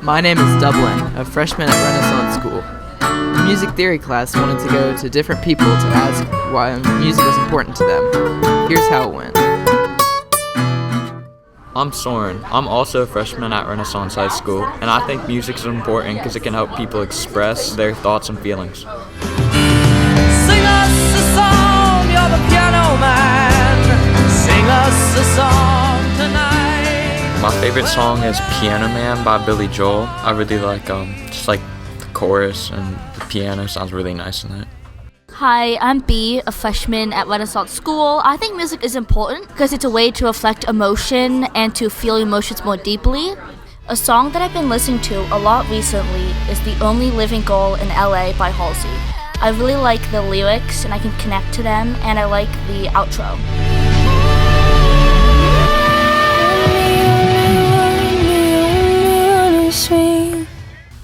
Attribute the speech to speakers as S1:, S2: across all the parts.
S1: My name is Dublin, a freshman at Renaissance School. In music theory class wanted to go to different people to ask why music was important to them. Here's how it went.
S2: I'm Soren. I'm also a freshman at Renaissance High School, and I think music is important because it can help people express their thoughts and feelings.
S3: Sing us a song, you're the piano man. Sing us a song tonight.
S2: My favorite song is Piano Man by Billy Joel. I really like just like the chorus, and the piano sounds really nice in it.
S4: Hi, I'm B, a freshman at Renaissance School. I think music is important because it's a way to reflect emotion and to feel emotions more deeply. A song that I've been listening to a lot recently is The Only Living Girl in LA by Halsey. I really like the lyrics and I can connect to them, and I like the outro.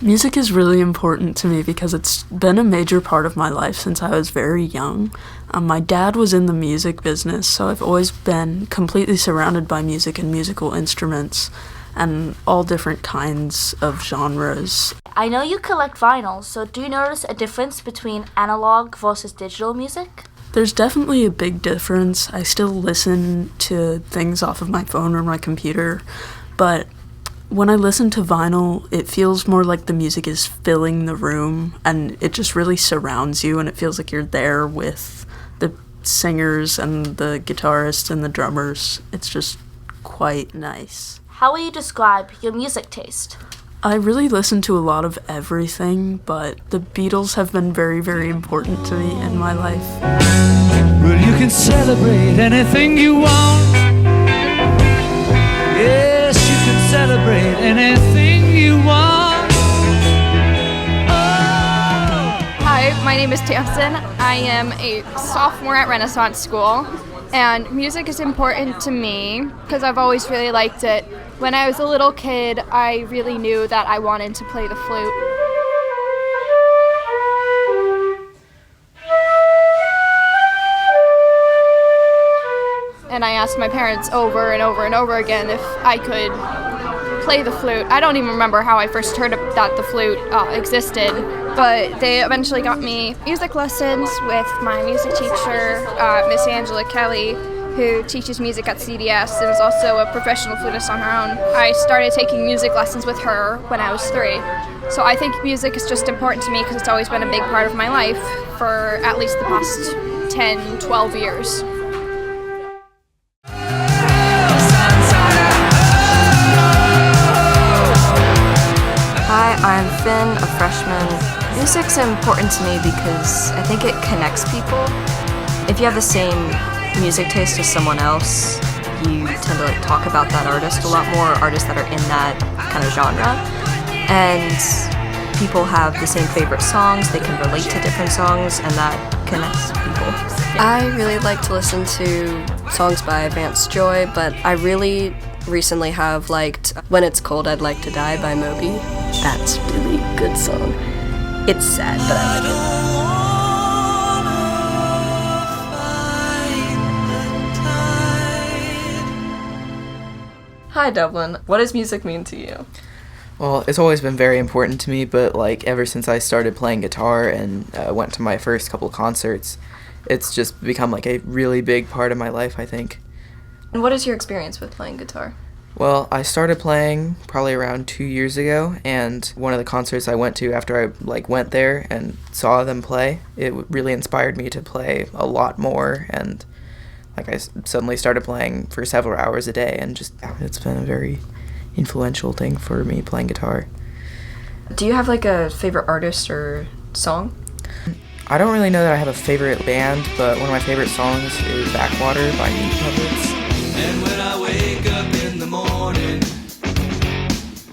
S5: Music is really important to me because it's been a major part of my life since I was very young. My dad was in the music business, so I've always been completely surrounded by music and musical instruments and all different kinds of genres.
S4: I know you collect vinyls, so do you notice a difference between analog versus digital music?
S5: There's definitely a big difference. I still listen to things off of my phone or my computer, but when I listen to vinyl, it feels more like the music is filling the room, and it just really surrounds you, and it feels like you're there with the singers and the guitarists and the drummers. It's just quite nice.
S4: How will you describe your music taste?
S5: I really listen to a lot of everything, but the Beatles have been very, very important to me in my life.
S3: Well, you can celebrate anything you want. Yes, you can celebrate anything you want. Oh.
S6: Hi, my name is Tamsin. I am a sophomore at Renaissance School, and music is important to me because I've always really liked it. When I was a little kid, I really knew that I wanted to play the flute. And I asked my parents over and over and over again if I could play the flute. I don't even remember how I first heard that the flute existed, but they eventually got me music lessons with my music teacher, Miss Angela Kelly, who teaches music at CDS and is also a professional flutist on her own. I started taking music lessons with her when I was 3. So I think music is just important to me because it's always been a big part of my life for at least the past 10, 12 years.
S7: Hi, I'm Finn, a freshman. Music's important to me because I think it connects people. If you have the same music taste as someone else, you tend to talk about that artist a lot more, artists that are in that kind of genre. And people have the same favorite songs, they can relate to different songs, and that connects people.
S8: I really like to listen to songs by Vance Joy, but I really recently have liked When It's Cold I'd Like to Die by Moby. That's a really good song. It's sad, but I like it.
S7: Hi Dublin, what does music mean to you?
S1: Well, it's always been very important to me, but ever since I started playing guitar and went to my first couple concerts, it's just become a really big part of my life, I think.
S7: And what is your experience with playing guitar?
S1: Well, I started playing probably around 2 years ago, and one of the concerts I went to after I went there and saw them play, it really inspired me to play a lot more, and I suddenly started playing for several hours a day, and it's been a very influential thing for me playing guitar.
S7: Do you have a favorite artist or song?
S1: I don't really know that I have a favorite band, but one of my favorite songs is Backwater by Meat Puppets.
S3: And when I wake up in the morning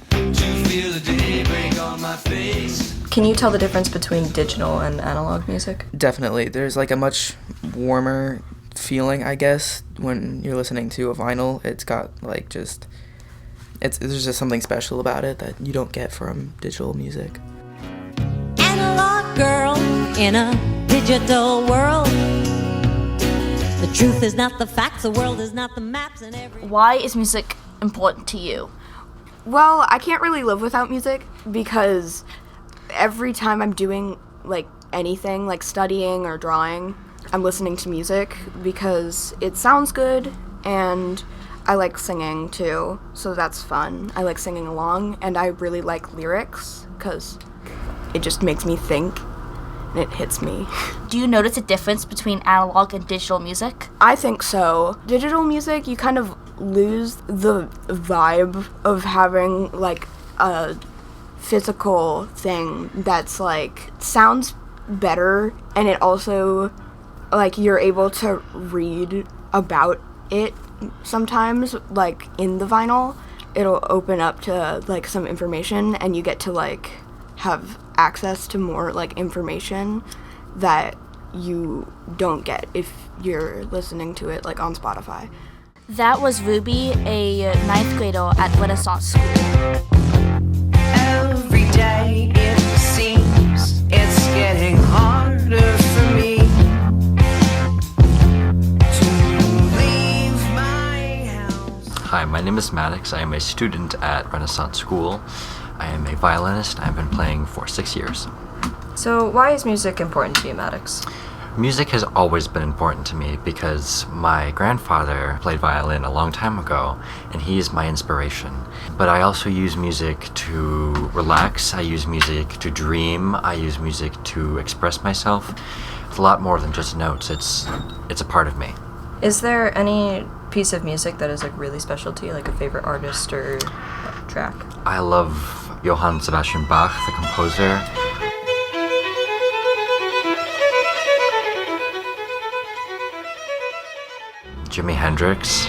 S3: to feel the daybreak on my face.
S7: Can you tell the difference between digital and analog music?
S1: Definitely. There's a much warmer feeling, I guess, when you're listening to a vinyl. It's got there's just something special about it that you don't get from digital music.
S9: Analog girl in a digital world. The truth is not the facts, the world is not the maps, and every...
S4: Why is music important to you?
S10: Well, I can't really live without music because every time I'm doing like anything, like studying or drawing, I'm listening to music because it sounds good, and I like singing too, so that's fun. I like singing along, and I really like lyrics because it just makes me think and it hits me.
S4: Do you notice a difference between analog and digital music?
S10: I think so. Digital music, you kind of lose the vibe of having like a physical thing that's like sounds better, and it also like you're able to read about it sometimes. Like in the vinyl, it'll open up to like some information, and you get to like have access to more like information that you don't get if you're listening to it like on Spotify.
S4: That was Ruby, a 9th grader at Renaissance School.
S3: Every day it seems it's getting harder for me to leave my house.
S11: Hi, my name is Maddox. I am a student at Renaissance School. I am a violinist. I've been playing for 6 years.
S8: So why is music important to you, Maddox?
S11: Music has always been important to me because my grandfather played violin a long time ago, and he is my inspiration. But I also use music to relax. I use music to dream. I use music to express myself. It's a lot more than just notes. It's a part of me.
S8: Is there any piece of music that is like really special to you, like a favorite artist or track?
S11: I love Johann Sebastian Bach, the composer. Jimi Hendrix.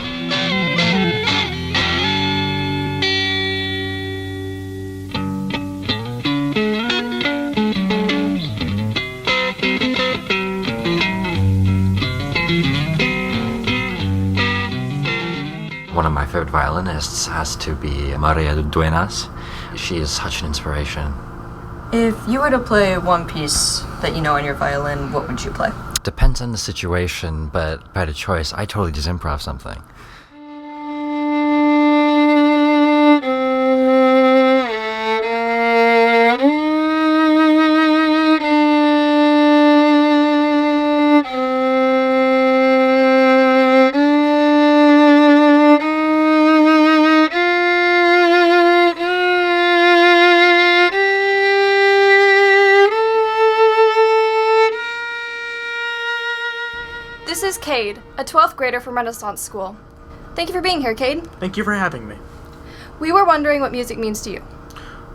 S11: One of my favorite violinists has to be Maria Duenas. She is such an inspiration.
S8: If you were to play one piece that you know on your violin, what would you play?
S11: Depends on the situation, but if I had a choice, I totally just improv something.
S6: This is Cade, a 12th grader from Renaissance School. Thank you for being here, Cade.
S12: Thank you for having me.
S6: We were wondering what music means to you.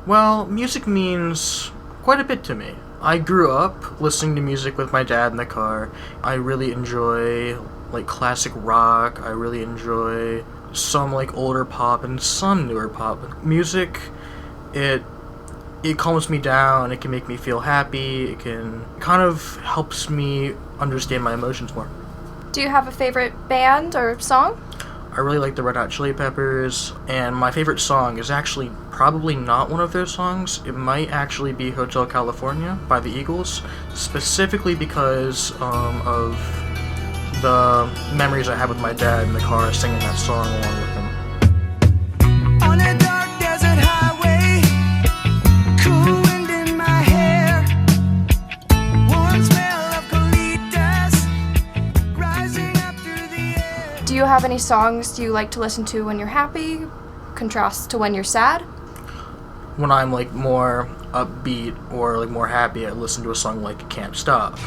S12: Well, music means quite a bit to me. I grew up listening to music with my dad in the car. I really enjoy like classic rock. I really enjoy some like older pop and some newer pop. Music, it calms me down. It can make me feel happy. It can kind of helps me understand my emotions more.
S6: Do you have a favorite band or song?
S12: I really like the Red Hot Chili Peppers, and my favorite song is actually probably not one of their songs. It might actually be Hotel California by the Eagles, specifically because of the memories I have with my dad in the car singing that song along with him.
S3: On a dark desert highway, cool wind in my hair, warm smell of colitas rising up through the air.
S6: Do you have any songs you like to listen to when you're happy, contrast to when you're sad?
S12: When I'm like more upbeat or like more happy, I listen to a song like Can't Stop.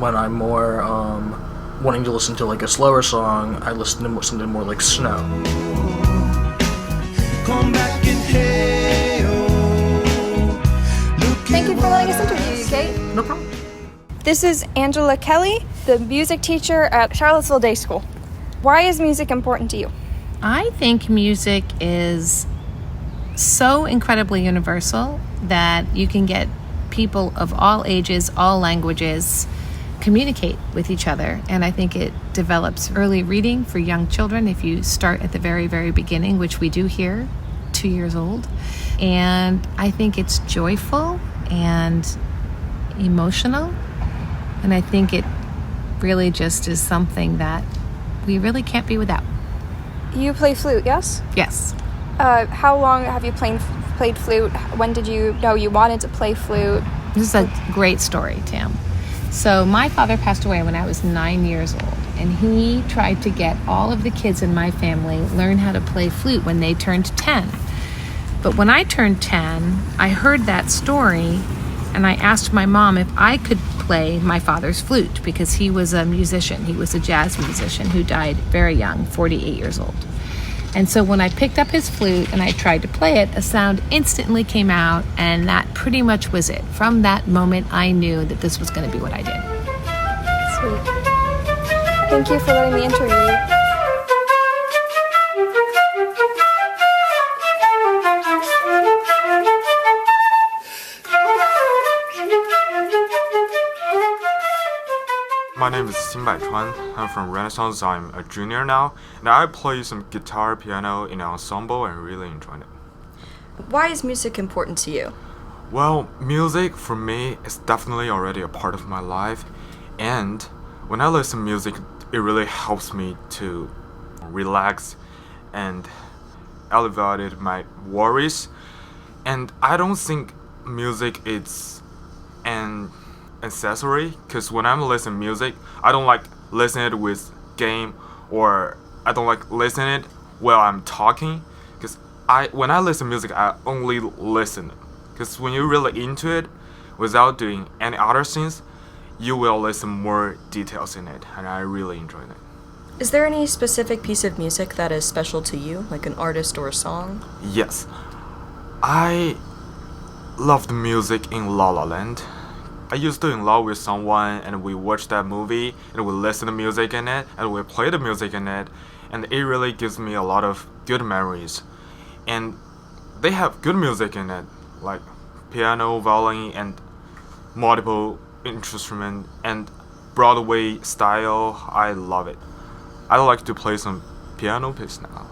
S12: When I'm more wanting to listen to like a slower song, I listen to something more like Snow.
S3: Come back and
S6: Thank you for letting us interview you, Kate.
S12: No problem.
S6: This is Angela Kelly, the music teacher at Charlottesville Day School. Why is music important to you?
S13: I think music is so incredibly universal that you can get people of all ages, all languages, communicate with each other. And I think it develops early reading for young children if you start at the very, very beginning, which we do here, 2 years old. And I think it's joyful and emotional. And I think it really just is something that we really can't be without.
S6: You play flute, yes?
S13: Yes.
S6: How long have you played flute? When did you know you wanted to play flute?
S13: This is a great story, Tam. So my father passed away when I was 9 years old, and he tried to get all of the kids in my family learn how to play flute when they turned 10. But when I turned 10, I heard that story, and I asked my mom if I could play my father's flute, because he was a musician. He was a jazz musician who died very young, 48 years old. And so when I picked up his flute and I tried to play it, a sound instantly came out, and that pretty much was it. From that moment, I knew that this was going to be what I did.
S6: Sweet. Thank you for letting me interview you.
S14: My name is Xin Baichuan. I'm from Renaissance. I'm a junior now, and I play some guitar, piano in an ensemble and really enjoy it.
S8: Why is music important to you?
S14: Well, music for me is definitely already a part of my life, and when I listen to music, it really helps me to relax and elevate my worries. And I don't think music is an accessory, because when I'm listening to music, I don't like listening it with game, or I don't like listening it while I'm talking, because when I listen to music, I only listen, because when you're really into it without doing any other things, you will listen more details in it, and I really enjoy it.
S8: Is there any specific piece of music that is special to you, like an artist or a song?
S14: Yes, I love the music in La La Land. I used to in love with someone, and we watched that movie, and we listen to music in it, and we play the music in it, and it really gives me a lot of good memories. And they have good music in it, like piano, violin, and multiple instruments, and Broadway style. I love it. I like to play some piano piece now.